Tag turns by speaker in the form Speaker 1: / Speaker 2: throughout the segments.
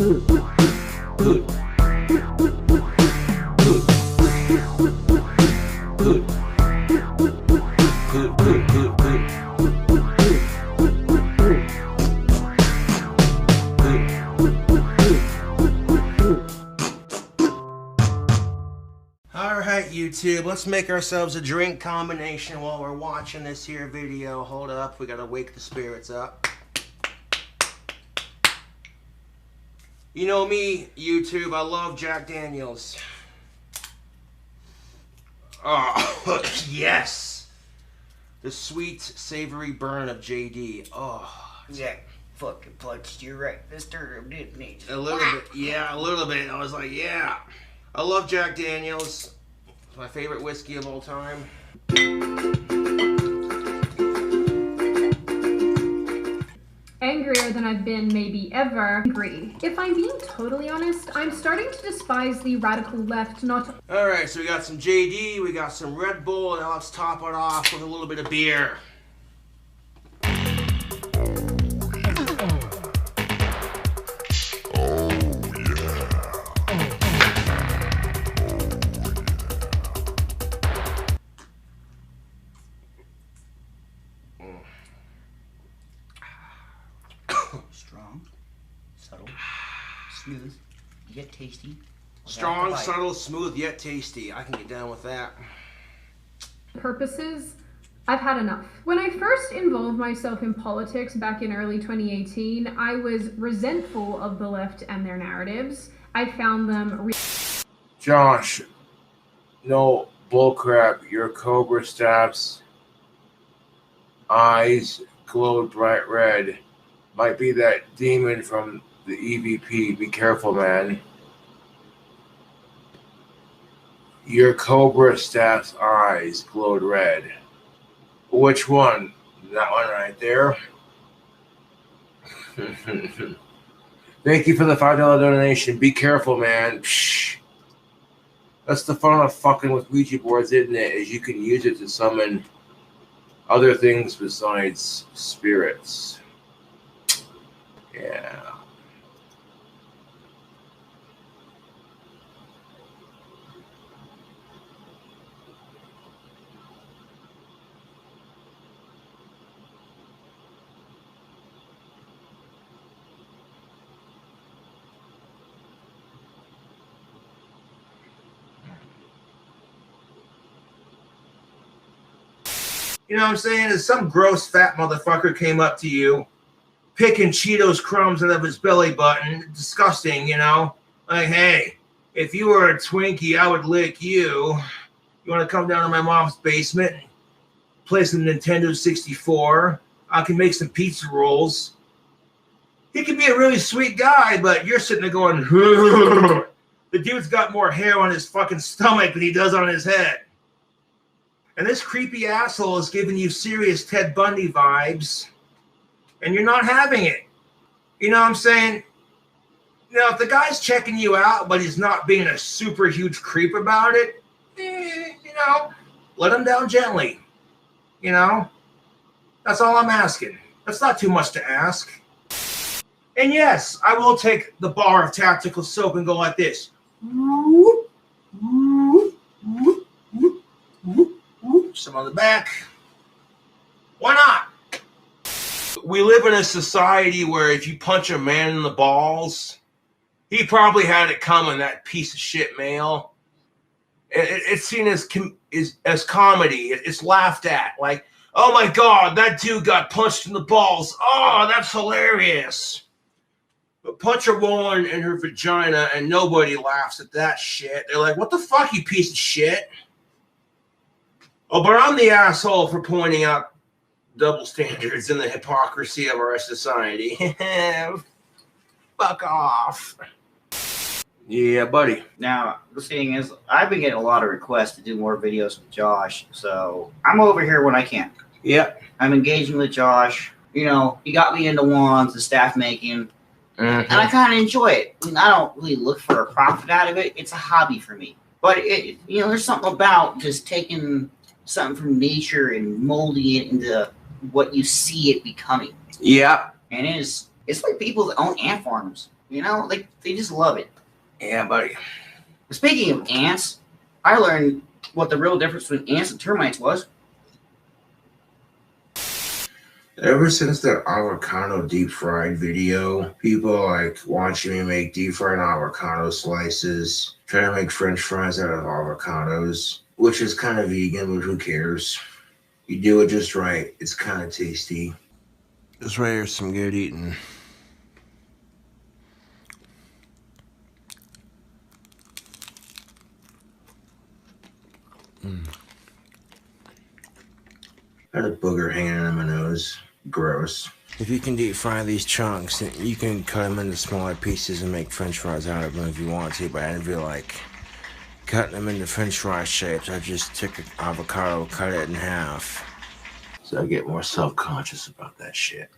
Speaker 1: Alright YouTube, let's make ourselves a drink combination while we're watching this here video. Hold up, we gotta wake the spirits up. You know me, YouTube, I love Jack Daniels. Oh, yes! The sweet, savory burn of JD. Oh,
Speaker 2: Jack fucking punched you right this term, didn't he?
Speaker 1: a little bit, yeah, a little bit. I was like, yeah. I love Jack Daniels. It's my favorite whiskey of all time.
Speaker 3: Angrier than I've been maybe ever. Angry. If I'm being totally honest, I'm starting to despise the radical left, not...
Speaker 1: Alright, so we got some JD, we got some Red Bull, and now let's top it off with a little bit of beer.
Speaker 2: Strong, subtle, smooth, yet tasty.
Speaker 1: Strong, subtle, smooth, yet tasty. I can get down with that.
Speaker 3: Purposes, I've had enough. When I first involved myself in politics back in early 2018, I was resentful of the left and their narratives. I found them...
Speaker 4: Josh, no bullcrap. Your Cobra Staff's eyes glowed bright red. Might be that demon from the EVP. Be careful, man. Your Cobra Staff's eyes glowed red. Which one? That one right there? Thank you for the $5 donation. Be careful, man. Psh. That's the fun of fucking with Ouija boards, isn't it? Is you can use it to summon other things besides spirits. Yeah.
Speaker 1: You know what I'm saying? If some gross fat motherfucker came up to you, picking Cheetos crumbs out of his belly button, disgusting, you know? Like, hey, if you were a Twinkie, I would lick you. You want to come down to my mom's basement, play some Nintendo 64? I can make some pizza rolls. He could be a really sweet guy, but you're sitting there going, the dude's got more hair on his fucking stomach than he does on his head. And this creepy asshole is giving you serious Ted Bundy vibes, and you're not having it. You know what I'm saying? You know, if the guy's checking you out, but he's not being a super huge creep about it, you know, let him down gently. You know? That's all I'm asking. That's not too much to ask. And yes, I will take the bar of tactical soap and go like this. Some on the back. Why not? We live in a society where if you punch a man in the balls, he probably had it coming, that piece of shit male. It's seen as comedy. It's laughed at. Like, oh my God, that dude got punched in the balls. Oh, that's hilarious. But punch a woman in her vagina and nobody laughs at that shit. They're like, what the fuck, you piece of shit? Oh, but I'm the asshole for pointing out double standards and the hypocrisy of our society. Fuck off. Yeah, buddy.
Speaker 2: Now, the thing is, I've been getting a lot of requests to do more videos with Josh, so I'm over here when I can.
Speaker 1: Yep.
Speaker 2: I'm engaging with Josh. You know, he got me into wands and staff making, and I kind of enjoy it. I mean, I don't really look for a profit out of it. It's a hobby for me. But, you know, there's something about just taking something from nature and molding it into what you see it becoming.
Speaker 1: Yeah.
Speaker 2: And it's like people that own ant farms. You know, like they just love it.
Speaker 1: Yeah, buddy.
Speaker 2: Speaking of ants, I learned what the real difference between ants and termites was.
Speaker 1: Ever since that avocado deep fried video, people like watching me make deep fried avocado slices, trying to make French fries out of avocados, which is kind of vegan, but who cares? You do it just right. It's kind of tasty. This right here's some good eating. I had a booger hanging in my nose. Gross. If you can deep fry these chunks, you can cut them into smaller pieces and make French fries out of them if you want to, but I didn't feel like cutting them into French fry shapes. I just took an avocado, cut it in half. So I get more self-conscious about that shit.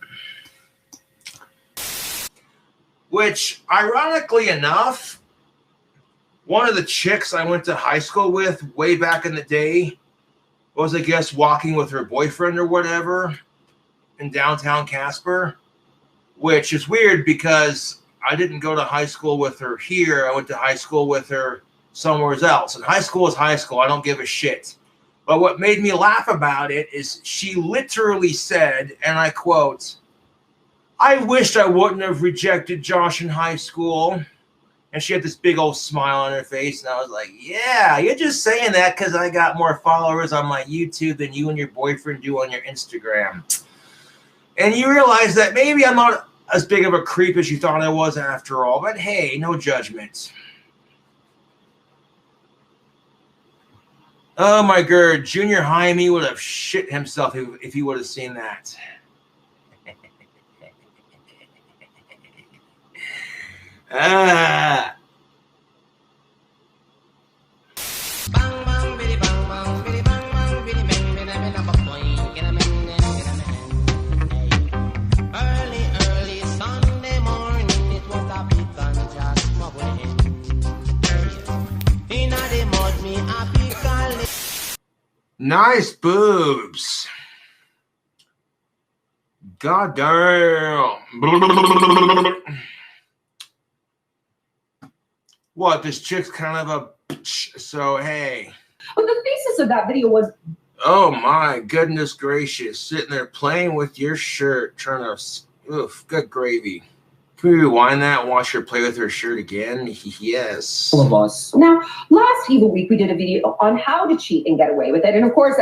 Speaker 1: Which, ironically enough, one of the chicks I went to high school with way back in the day was, I guess, walking with her boyfriend or whatever in downtown Casper, which is weird because I didn't go to high school with her here. I went to high school with her somewhere else. And high school is high school. I don't give a shit. But what made me laugh about it is she literally said, and I quote, "I wished I wouldn't have rejected Josh in high school." And she had this big old smile on her face. And I was like, yeah, you're just saying that because I got more followers on my YouTube than you and your boyfriend do on your Instagram. And you realize that maybe I'm not as big of a creep as you thought I was after all. But hey, no judgment. Oh my God, junior high me would have shit himself if he would have seen that. Ah.
Speaker 5: Early Sunday morning, it was a big contrast bubbling. In the mud, me happy calling.
Speaker 1: Nice boobs. God damn. What, this chick's kind of a bitch, so hey.
Speaker 6: But the thesis of that video was...
Speaker 1: Oh my goodness gracious. Sitting there playing with your shirt, trying to... Oof, good gravy. Can we rewind that and watch her play with her shirt again? Yes.
Speaker 6: All of us. Now, last Evil Week, we did a video on how to cheat and get away with it. And of course,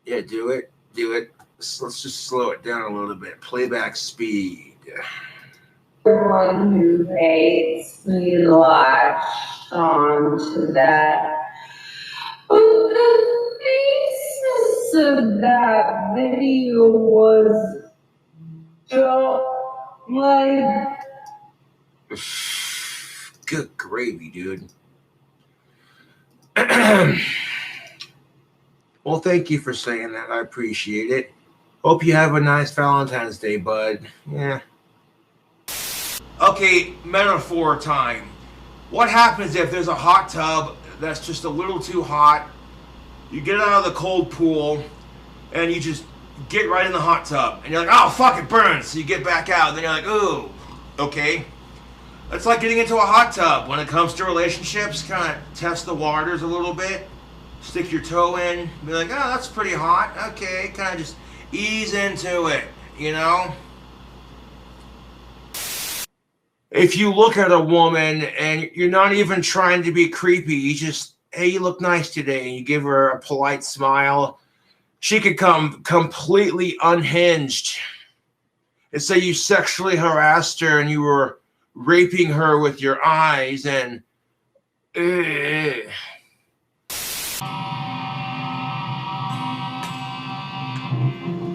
Speaker 1: Yeah, do it. Do it. Let's just slow it down a little bit. Playback speed.
Speaker 6: Everyone who hates me latched onto that. But the thesis of that video was just like...
Speaker 1: Good gravy, dude. Well, thank you for saying that. I appreciate it. Hope you have a nice Valentine's Day, bud. Yeah. Okay, metaphor time. What happens if there's a hot tub that's just a little too hot? You get out of the cold pool and you just get right in the hot tub. And you're like, oh, fuck, it burns. So you get back out. Then you're like, ooh, okay. It's like getting into a hot tub. When it comes to relationships, kind of test the waters a little bit. Stick your toe in. Be like, oh, that's pretty hot. Okay, kind of just ease into it, you know? If you look at a woman and you're not even trying to be creepy, you just, hey, you look nice today, and you give her a polite smile, she could come completely unhinged and say you sexually harassed her and you were raping her with your eyes and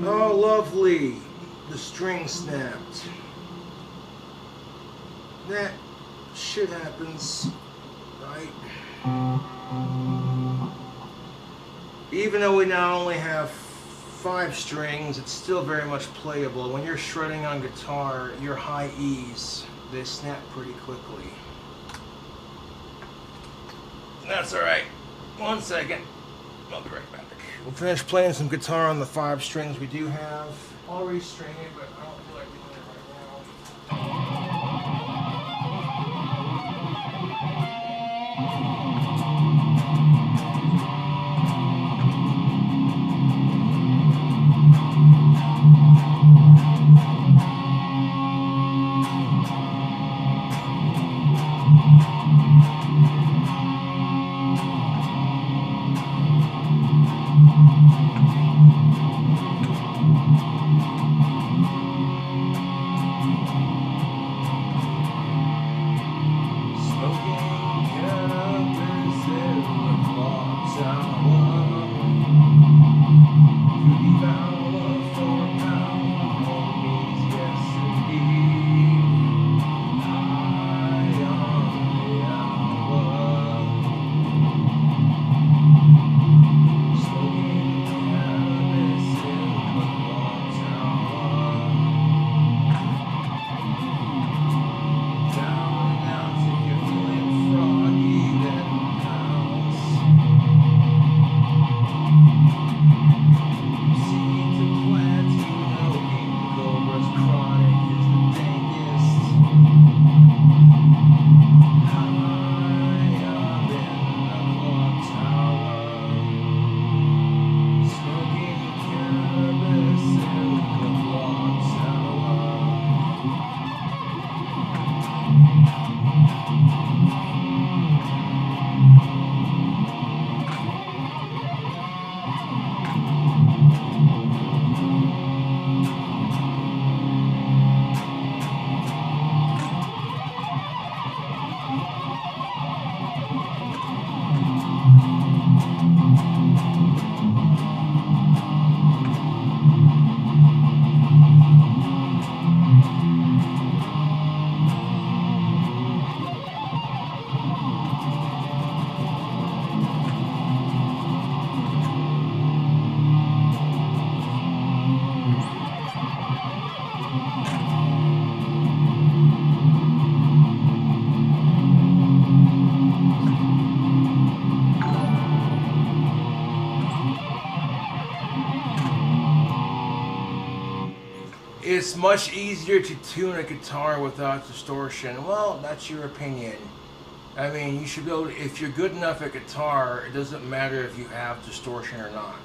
Speaker 1: oh, lovely. The string snapped. That shit happens, right? Even though we now only have 5 strings, it's still very much playable. When you're shredding on guitar, your high E's, they snap pretty quickly. That's alright. 1 second. I'll be right back. We'll finish playing some guitar on the 5 strings we do have. I'll restring it, but I don't feel like doing it right now.
Speaker 4: It's much easier to tune a guitar without distortion. Well, that's your opinion. I mean, you should be able to, if you're good enough at guitar, it doesn't matter if you have distortion or not.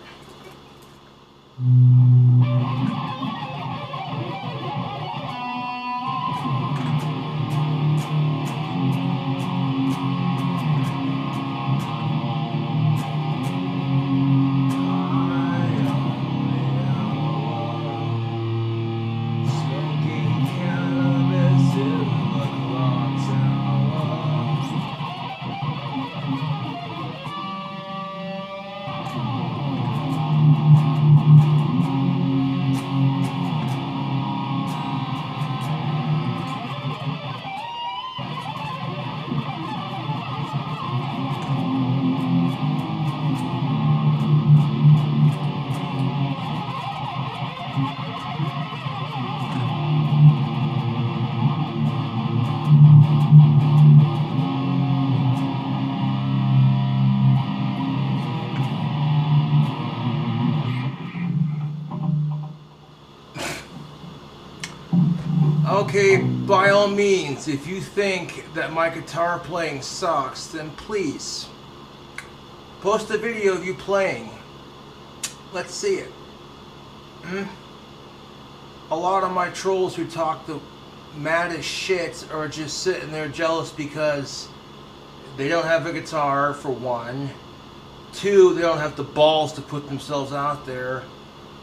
Speaker 4: Okay, by all means, if you think that my guitar playing sucks, then please post a video of you playing. Let's see it. A lot of my trolls who talk the maddest shit are just sitting there jealous because they don't have a guitar, for one. 2, they don't have the balls to put themselves out there.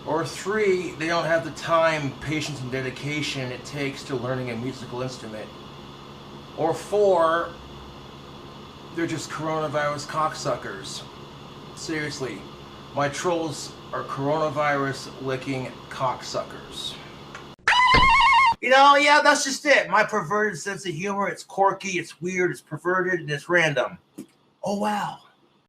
Speaker 4: Or 3, they don't have the time, patience, and dedication it takes to learning a musical instrument. Or 4, they're just coronavirus cocksuckers. Seriously, my trolls are coronavirus licking cocksuckers.
Speaker 1: You know, yeah, that's just it. My perverted sense of humor, it's quirky, it's weird, it's perverted, and it's random. Oh, wow.